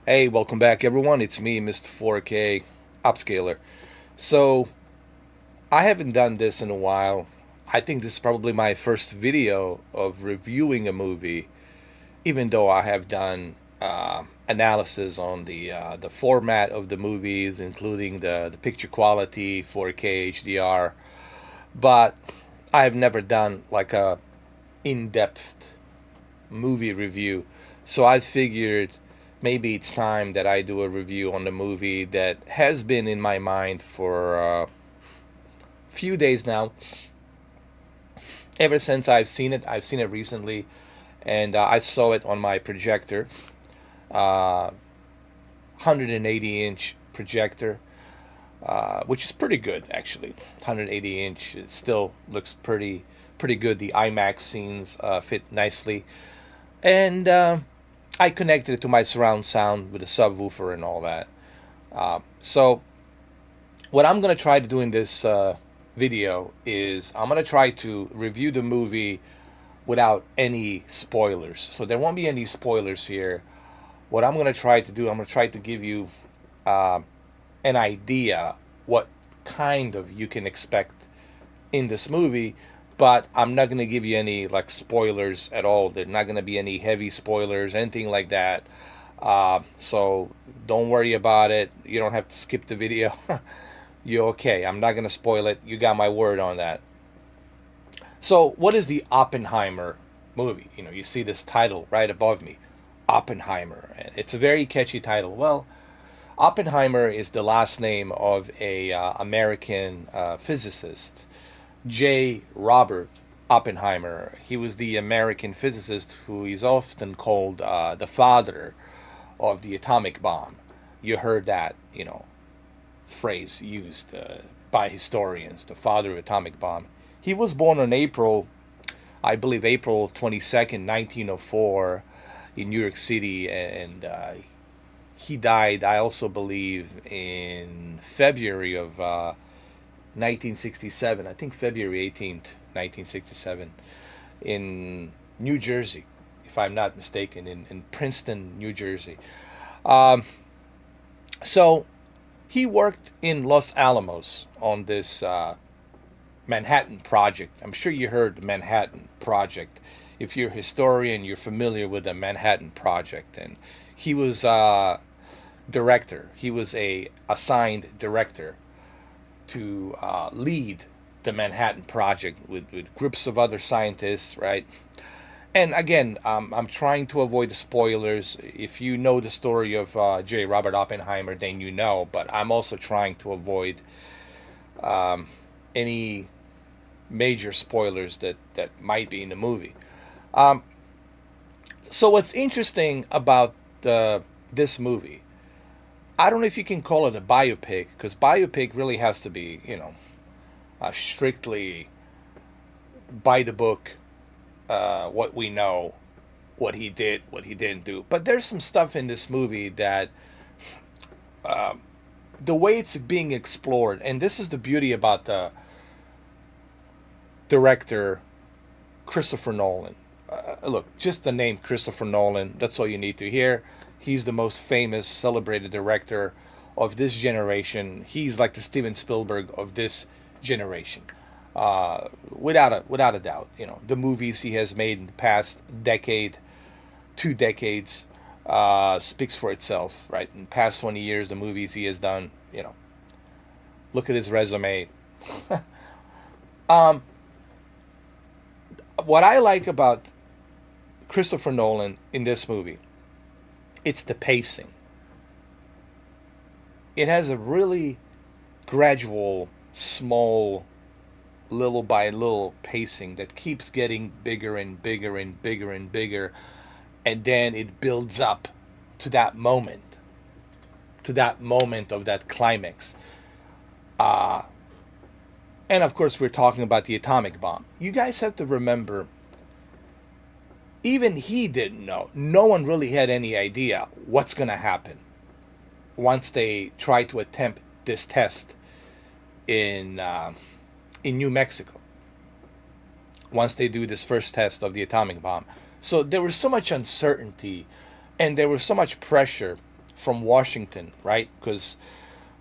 Hey, welcome back, everyone. It's me, Mr. 4K Upscaler. So, I haven't done this in a while. I think this is probably my first video of reviewing a movie, even though I have done analysis on the format of the movies, including the picture quality, 4K HDR. But I have never done like a in-depth movie review. So I figured maybe it's time that I do a review on the movie that has been in my mind for a few days now. Ever since I've seen it recently, and I saw it on my projector, 180-inch projector, which is pretty good actually. 180-inch it still looks pretty good. The IMAX scenes fit nicely, and I connected it to my surround sound with a subwoofer and all that. So what I'm gonna try to do in this video is I'm gonna try to review the movie without any spoilers. So there won't be any spoilers here. What I'm gonna try to do, I'm gonna try to give you uh, an idea what kind of you can expect in this movie, but I'm not gonna give you any like spoilers at all. There's not gonna be any heavy spoilers, anything like that. So don't worry about it. You don't have to skip the video. You're okay. I'm not gonna spoil it. You got my word on that. So what is the Oppenheimer movie? You see this title right above me, Oppenheimer. It's a very catchy title. Well, Oppenheimer is the last name of a American physicist, J. Robert Oppenheimer. He was the American physicist who is often called the father of the atomic bomb. You heard that, phrase used by historians, the father of atomic bomb. He was born on I believe, April 22nd, 1904, in New York City, and he died, I also believe, in February of 1967. I think February 18th, 1967, in New Jersey, if I'm not mistaken, in Princeton, New Jersey. Um, so he worked in Los Alamos on this Manhattan Project. I'm sure you heard the Manhattan Project. If you're a historian, you're familiar with the Manhattan Project. And he was director. He was a assigned director to lead the Manhattan Project with groups of other scientists, right? And again, I'm trying to avoid the spoilers. If you know the story of J. Robert Oppenheimer, then you know. But I'm also trying to avoid any major spoilers that might be in the movie. Um, so what's interesting about this movie, I don't know if you can call it a biopic, because biopic really has to be, strictly by the book, what we know, what he did, what he didn't do. But there's some stuff in this movie that the way it's being explored, and this is the beauty about the director Christopher Nolan. Look, just the name Christopher Nolan, that's all you need to hear. He's the most famous, celebrated director of this generation. He's like the Steven Spielberg of this generation. Without a doubt. The movies he has made in the past decade, 2 decades, speaks for itself, right? In the past 20 years, the movies he has done, look at his resume. um, what I like about Christopher Nolan in this movie, it's the pacing. It has a really gradual, small, little by little pacing that keeps getting bigger and bigger and bigger and bigger, and then it builds up to that moment, of that climax. And of course, we're talking about the atomic bomb. You guys have to remember, even he didn't know. No one really had any idea what's going to happen once they try to attempt this test in New Mexico. Once they do this first test of the atomic bomb, so there was so much uncertainty, and there was so much pressure from Washington, right? Because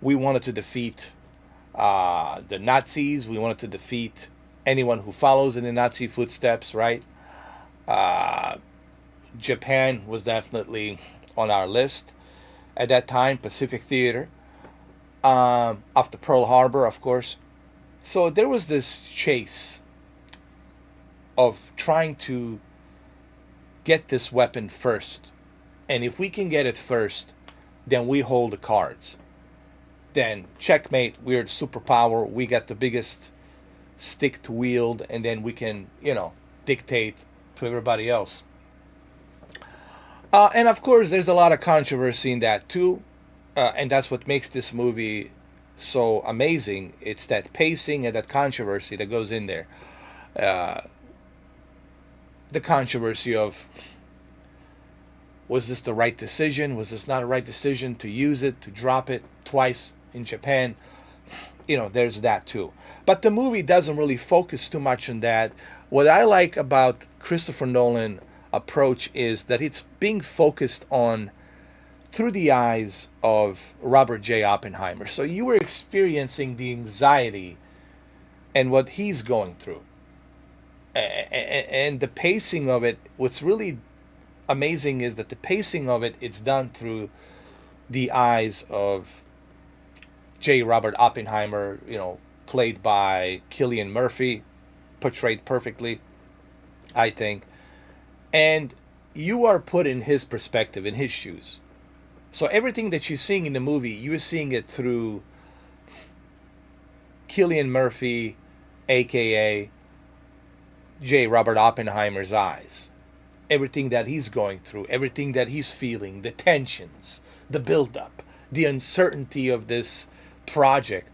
we wanted to defeat the Nazis. We wanted to defeat anyone who follows in the Nazi footsteps, right? Uh, Japan was definitely on our list at that time. Pacific Theater, after Pearl Harbor, of course. So there was this chase of trying to get this weapon first. And if we can get it first, then we hold the cards. Then checkmate, we're the superpower, we got the biggest stick to wield, and then we can, dictate to everybody else. And of course, there's a lot of controversy in that too. And that's what makes this movie so amazing. It's that pacing and that controversy that goes in there. Uh, the controversy of, was this the right decision? Was this not a right decision to use it, to drop it twice in Japan? There's that too. But the movie doesn't really focus too much on that. What I like about Christopher Nolan approach is that it's being focused on through the eyes of Robert J. Oppenheimer. So you were experiencing the anxiety and what he's going through. And the pacing of it, what's really amazing is that the pacing of it, it's done through the eyes of J. Robert Oppenheimer, played by Cillian Murphy, portrayed perfectly, I think. And you are put in his perspective, in his shoes. So everything that you're seeing in the movie, you're seeing it through Cillian Murphy, aka J. Robert Oppenheimer's eyes. Everything that he's going through, everything that he's feeling, the tensions, the buildup, the uncertainty of this project.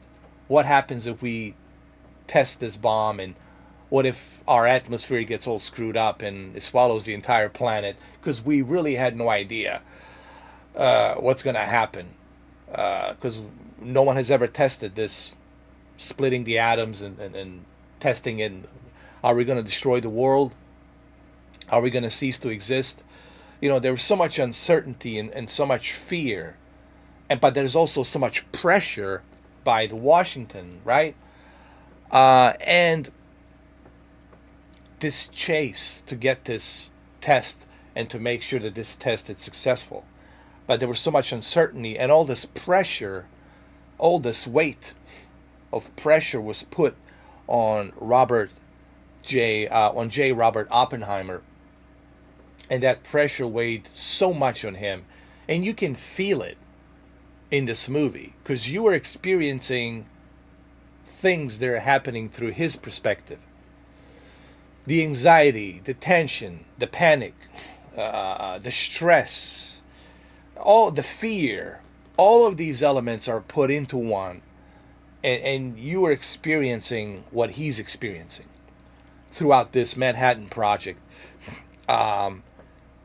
What happens if we test this bomb, and what if our atmosphere gets all screwed up and it swallows the entire planet? Because we really had no idea what's going to happen. Because no one has ever tested this, splitting the atoms and testing it. Are we going to destroy the world? Are we going to cease to exist? There was so much uncertainty and so much fear. But there's also so much pressure by the Washington, right? And this chase to get this test and to make sure that this test is successful. But there was so much uncertainty and all this pressure, all this weight of pressure was put on J. Robert Oppenheimer, and that pressure weighed so much on him, and you can feel it in this movie because you are experiencing things that are happening through his perspective. The anxiety, the tension, the panic, the stress, all the fear, all of these elements are put into one, and you are experiencing what he's experiencing throughout this Manhattan Project. And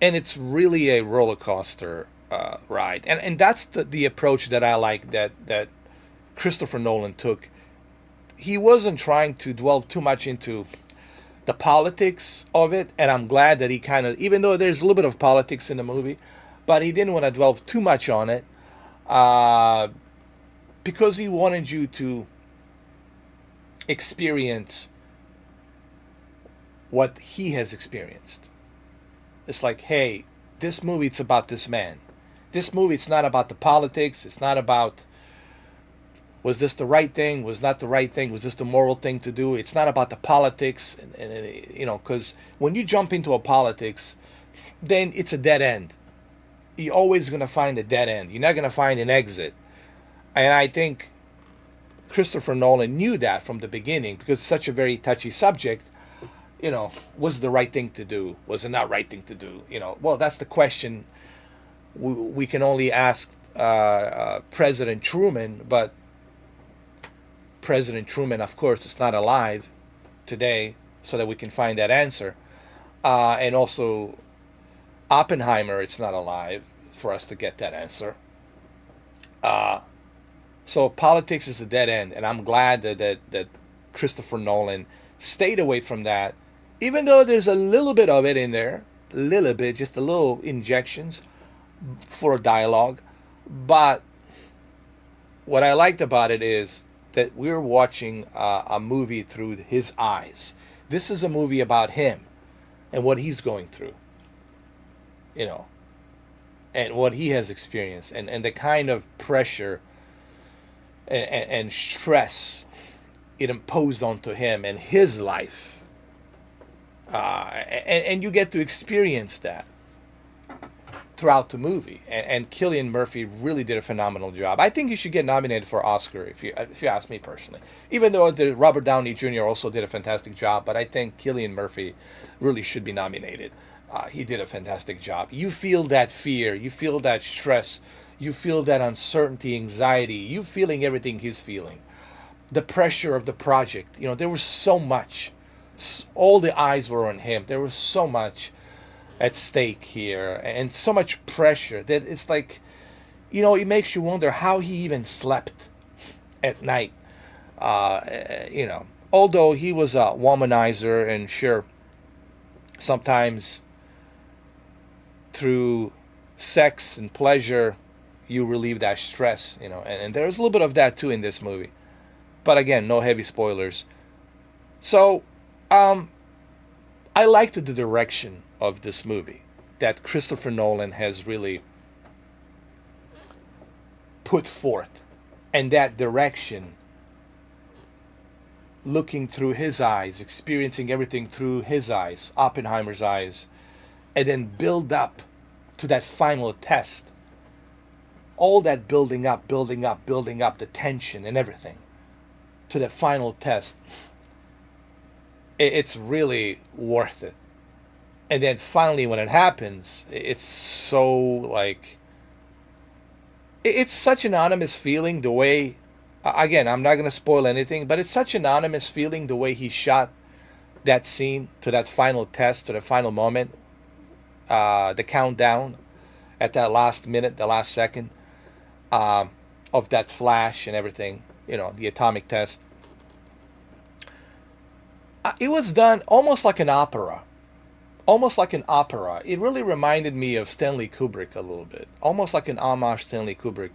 it's really a roller coaster ride. And that's the approach that I like that Christopher Nolan took. He wasn't trying to dwell too much into the politics of it, and I'm glad that he kind of, even though there's a little bit of politics in the movie, but he didn't want to dwell too much on it, because he wanted you to experience what he has experienced. It's like, hey, this movie, it's about this man. This movie, it's not about the politics. It's not about, was this the right thing? Was not the right thing? Was this the moral thing to do? It's not about the politics. And because when you jump into a politics, then it's a dead end. You're always going to find a dead end. You're not going to find an exit. And I think Christopher Nolan knew that from the beginning because it's such a very touchy subject. Was the right thing to do? Was it not right thing to do? Well, that's the question we can only ask President Truman, but President Truman, of course, is not alive today, so that we can find that answer. And also, Oppenheimer, it's not alive for us to get that answer. So politics is a dead end, and I'm glad that Christopher Nolan stayed away from that, even though there's a little bit of it in there, a little bit, just a little injections for a dialogue. But what I liked about it is that we're watching a movie through his eyes. This is a movie about him and what he's going through, you know, and what he has experienced, and the kind of pressure and stress it imposed onto him and his life. And you get to experience that throughout the movie. And Cillian Murphy really did a phenomenal job. I think he should get nominated for Oscar if you ask me personally. Even though Robert Downey Jr. also did a fantastic job, but I think Cillian Murphy really should be nominated. He did a fantastic job. You feel that fear, you feel that stress, you feel that uncertainty, anxiety, you feeling everything he's feeling. The pressure of the project. You know, there was so much. All the eyes were on him. There was so much at stake here and so much pressure that it's like, it makes you wonder how he even slept at night. Although he was a womanizer, and sure, sometimes through sex and pleasure, you relieve that stress, and there's a little bit of that too in this movie. But again, no heavy spoilers. So, I liked the direction of this movie that Christopher Nolan has really put forth. And that direction, looking through his eyes, experiencing everything through his eyes, Oppenheimer's eyes, and then build up to that final test. All that building up, the tension and everything to that final test. It's really worth it. And then finally, when it happens, it's so like, it's such an anonymous feeling the way, again, I'm not going to spoil anything, but it's such an anonymous feeling the way he shot that scene to that final test, to the final moment, the countdown at that last minute, the last second of that flash and everything, the atomic test. It was done almost like an opera. Almost like an opera. It really reminded me of Stanley Kubrick a little bit. Almost like an homage to Stanley Kubrick.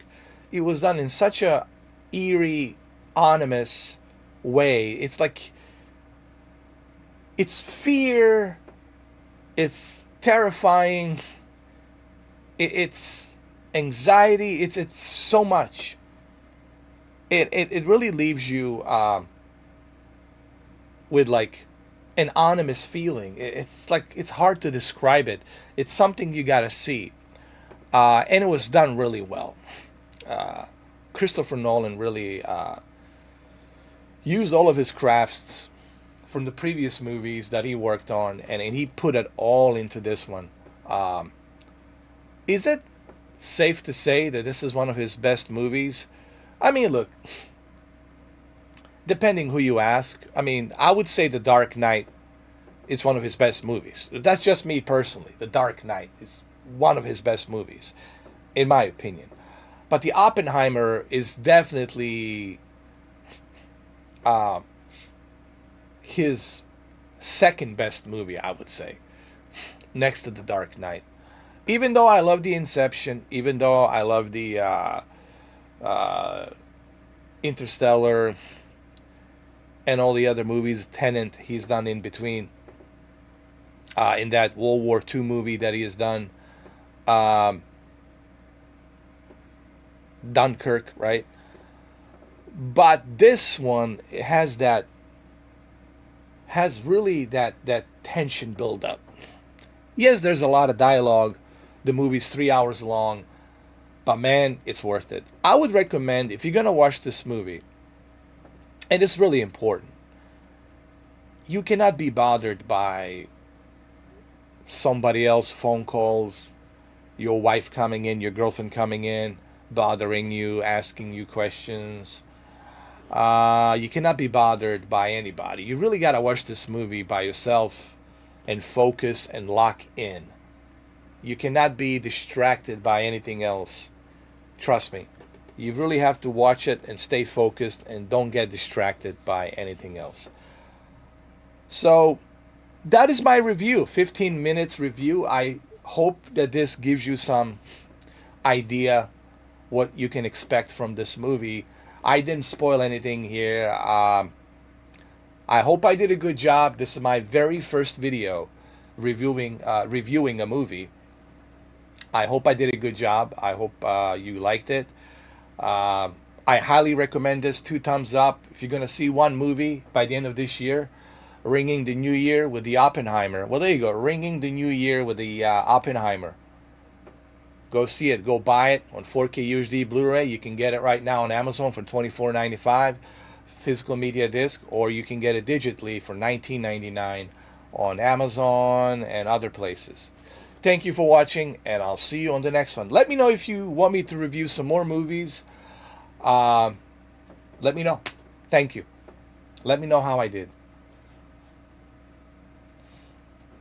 It was done in such a eerie, ominous way. It's like, it's fear, it's terrifying, it's anxiety, it's so much. It really leaves you with like an ominous feeling. It's like, it's hard to describe it. It's something you gotta see. And it was done really well. Christopher Nolan really used all of his crafts from the previous movies that he worked on, and he put it all into this one. Is it safe to say that this is one of his best movies? I mean, look, depending who you ask, I mean, I would say The Dark Knight is one of his best movies. That's just me personally. The Dark Knight is one of his best movies, in my opinion. But the Oppenheimer is definitely his second best movie, I would say, next to The Dark Knight. Even though I love the Inception, even though I love the Interstellar, and all the other movies, Tenet, he's done in between. In that World War II movie that he has done, Dunkirk, right? But this one has really that tension build up. Yes, there's a lot of dialogue. The movie's 3 hours long, but man, it's worth it. I would recommend, if you're gonna watch this movie, and it's really important, you cannot be bothered by somebody else phone calls, your wife coming in, your girlfriend coming in, bothering you, asking you questions. You cannot be bothered by anybody. You really gotta watch this movie by yourself and focus and lock in. You cannot be distracted by anything else. Trust me. You really have to watch it and stay focused and don't get distracted by anything else. So that is my review, 15 minutes review. I hope that this gives you some idea what you can expect from this movie. I didn't spoil anything here. I hope I did a good job. This is my very first video reviewing a movie. I hope I did a good job. I hope you liked it. I highly recommend this. 2 thumbs up. If you're gonna see one movie by the end of this year, ringing the new year with the Oppenheimer. Well, there you go. Ringing the new year with the Oppenheimer. Go see it. Go buy it on 4K UHD Blu-ray. You can get it right now on Amazon for $24.95, physical media disc, or you can get it digitally for $19.99 on Amazon and other places. Thank you for watching, and I'll see you on the next one. Let me know if you want me to review some more movies. Let me know. Thank you. Let me know how I did.